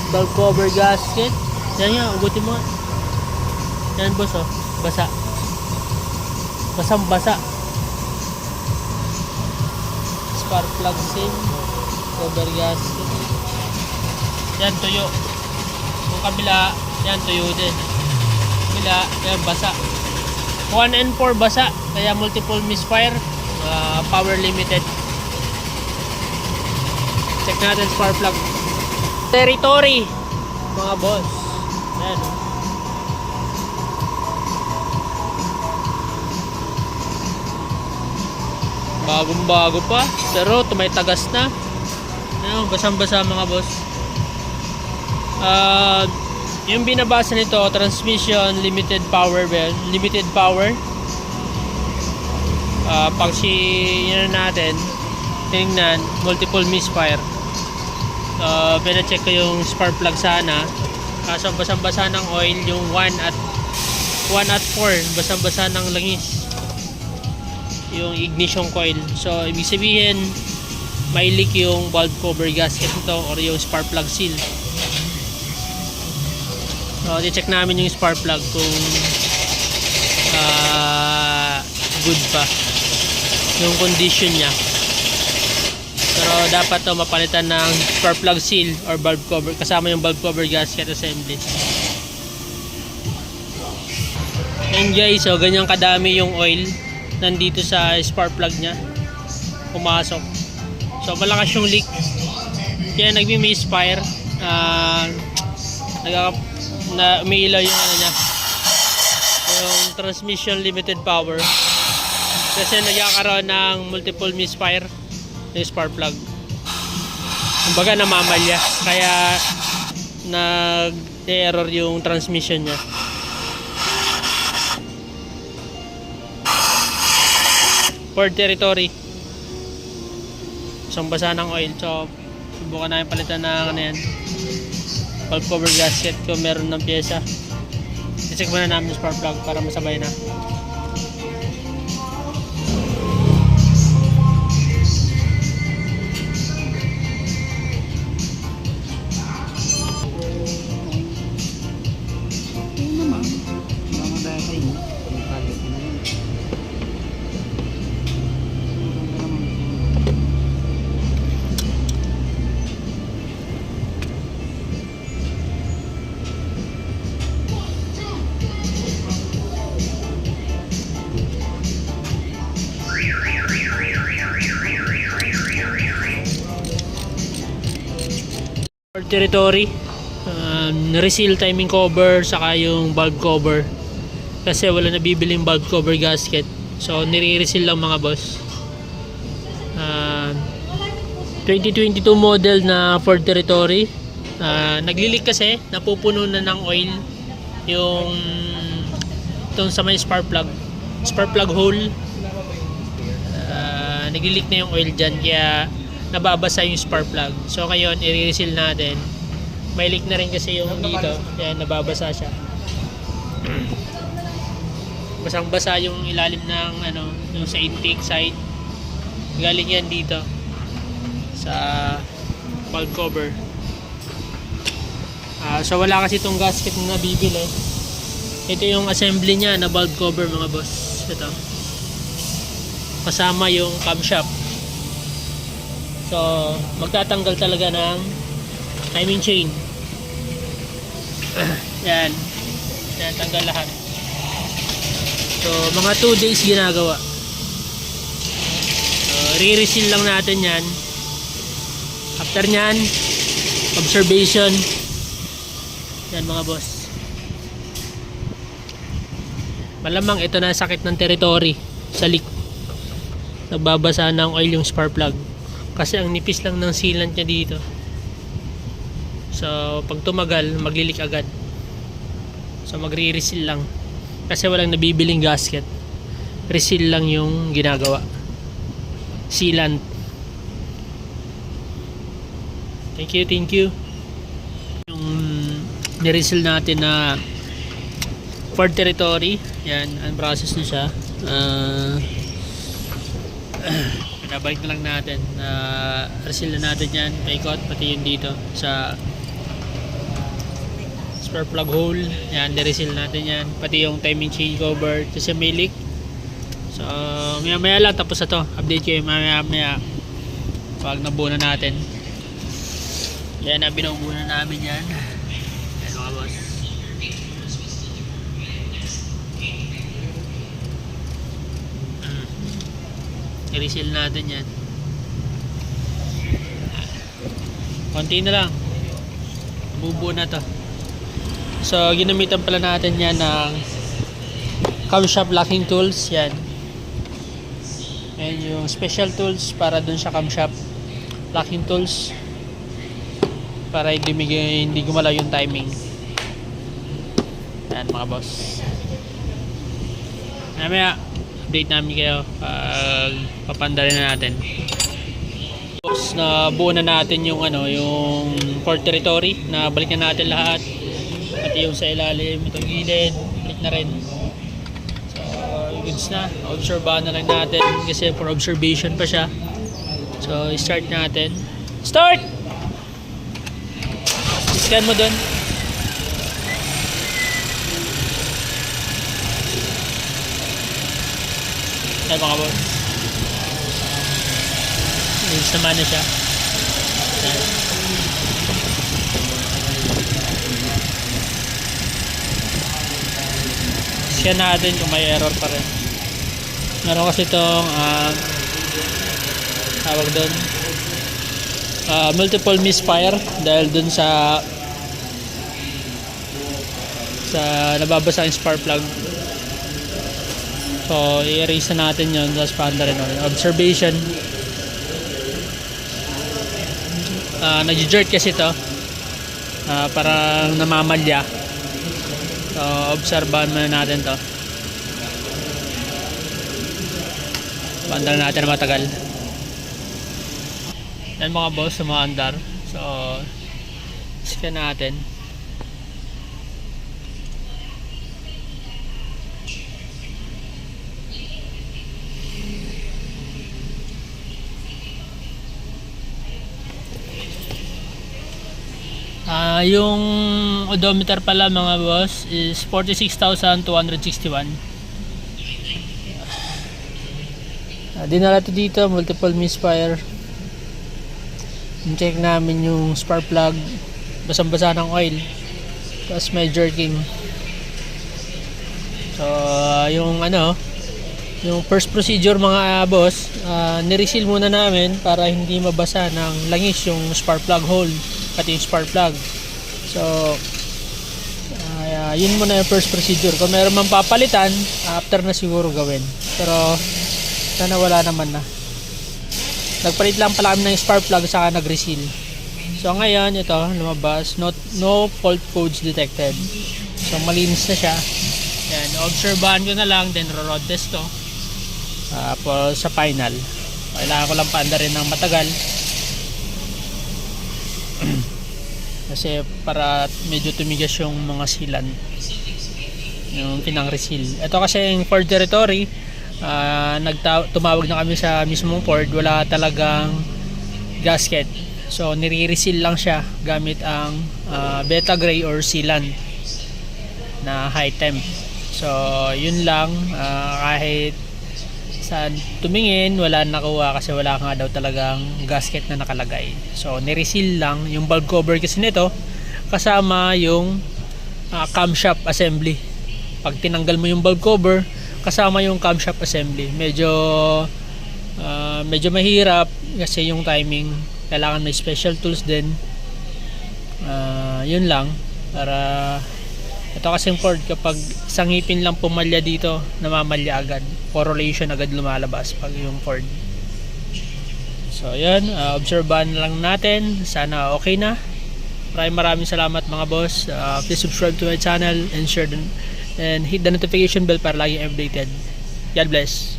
valve cover gasket. Yan nga, ugutin mo. Yan boss oh, basa. Basang basa. Spark plug seal, cover gasket. Yan tuyo. Yung kabila, yan tuyo din. Kabila, yan basa. 1 and 4 basa, kaya multiple misfire, power limited. Check natin spark plug. Territory, mga boss. Ayan. Bagong bago pa, pero tumay-tagas na. Ayan, basang-basa mga boss. Yung binabasa nito, transmission limited power ba? Limited power. Pag yun natin, tingnan, multiple misfire. Pina-check ko yung spark plug sana. Kaso basang-basa ng oil yung 1 at 4, basang-basa ng langis. Yung ignition coil. So ibig sabihin, may leak yung valve cover gasket nito or yung spark plug seal. So, i-check namin yung spark plug kung good pa yung condition niya. Pero dapat to mapalitan ng spark plug seal or valve cover kasama yung valve cover gasket assembly. And guys, so ganyan kadami yung oil nandito sa spark plug niya. Pumasok. So malakas yung leak. Kaya nagmi-misfire. Na umiilaw yung ano niya, yung transmission limited power kasi nagkakaroon ng multiple misfire yung spark plug. Kumbaga namamalya kaya nag-error yung transmission niya. Ford Territory, isang basa ng oil. So subukan namin palitan ng ano yan, valve cover gasket kung meron ng pyesa. I-check muna namin yung spark plug para masabay na. Territory, reseal timing cover saka yung valve cover kasi wala nabibiling valve cover gasket, so nire-reseal lang mga boss. 2022 model na Ford Territory. Naglilik kasi, napupuno na ng oil yung itong sa may spark plug hole. Naglilik na yung oil dyan kaya nababasa yung spark plug. So ngayon i-reseal natin. May leak na rin kasi yung dito. Yan, nababasa siya. Basang-basa yung ilalim ng ano, yung sa intake side. Galing yan dito sa valve cover. So wala kasi itong gasket na nabibili. Ito yung assembly niya na valve cover mga boss. Ito. Kasama yung camshaft. So, magtatanggal talaga ng timing chain. Yan. Yan, tanggal lahat. So, mga 2 days ginagawa. So, re-reseal lang natin yan. After nyan, observation. Yan mga boss. Malamang ito na sakit ng territory sa leak. Nagbabasa ng oil yung spark plug. Kasi ang nipis lang ng sealant niya dito. So pag tumagal, maglilik agad. So magre-reseal lang. Kasi walang nabibiling gasket. Reseal lang yung ginagawa. Sealant. Thank you. Yung nireseal natin na Ford Territory. Yan, unprocess na siya. Pinabalik na lang natin. Reseal na natin yan. Paikot, pati yun dito sa spark plug hole. Yan, de-reseal natin yan. Pati yung timing chain cover kasi may leak. So maya maya lang tapos na to. Update kayo maya maya pag nabuo na natin. Yan na, binubuo na namin yan. Yan mga boss. I-reseal natin yan. Konti na lang. Bubuo na to. So ginamitan pala natin yan ng camshaft locking tools. Yan. Yan yung special tools para dun sa camshaft locking tools, para hindi gumalaw yung timing. Yan mga boss. Mamaya update namin kayo pag papandarin na natin. Boss, na buo na natin yung yung port territory, na balik na natin lahat, pati yung sa ilalim, itong gilid balik na rin. So goods na, obserbahan na lang natin kasi for observation pa siya. So start natin. Start! Scan mo dun. Ay mga boss, sama na siya. Scan natin kung may error pa rin. Meron kasi itong tawag doon multiple misfire dahil dun sa nababasa yung spark plug. So i-erase na natin yun, tapos paanda rin observation. Nag-jerk kasi ito, parang namamalya. So obserbahan muna natin to, paanda natin na matagal. Yan mga boss, sumaandar. So scan natin. Yung odometer pala mga boss is 46,261. Dinala ito dito, multiple misfire. Check namin yung spark plug, basang-basa ng oil, tapos may jerking. So yung yung first procedure mga boss, nireseal muna namin para hindi mabasa ng langis yung spark plug hole, pati yung spark plug. So yun muna yung first procedure. Kung meron man papalitan, after na siguro gawin, pero sana wala naman na. Nagpalit lang pala kami ng spark plug saka nag-reseal. So ngayon ito lumabas, no fault codes detected. So malinis na siya. Yan, obserbahan ko na lang, then road test to for sa final. Kailangan ko lang paanda rin ng matagal kasi para medyo tumigas yung mga sealant, yung pinang-reseal. Ito kasi yung Ford territory, tumawag na kami sa mismong Ford, wala talagang gasket. So nire-reseal lang siya gamit ang beta gray or sealant na high temp. So yun lang, kahit saan tumingin wala nakuha kasi wala nga daw talagang gasket na nakalagay. So nireseal lang yung valve cover kasi nito, kasama yung camshaft assembly. Pag tinanggal mo yung valve cover, kasama yung camshaft assembly. Medyo mahirap kasi yung timing, kailangan may special tools din. Yun lang, para ito kasing Ford, kapag isang ngipin lang pumalya dito, namamalya agad, correlation agad lumalabas pag yung Ford. So yan, obserbahan lang natin, sana okay na. Maraming salamat mga boss. Please subscribe to my channel and share and hit the notification bell para lagi updated. God bless.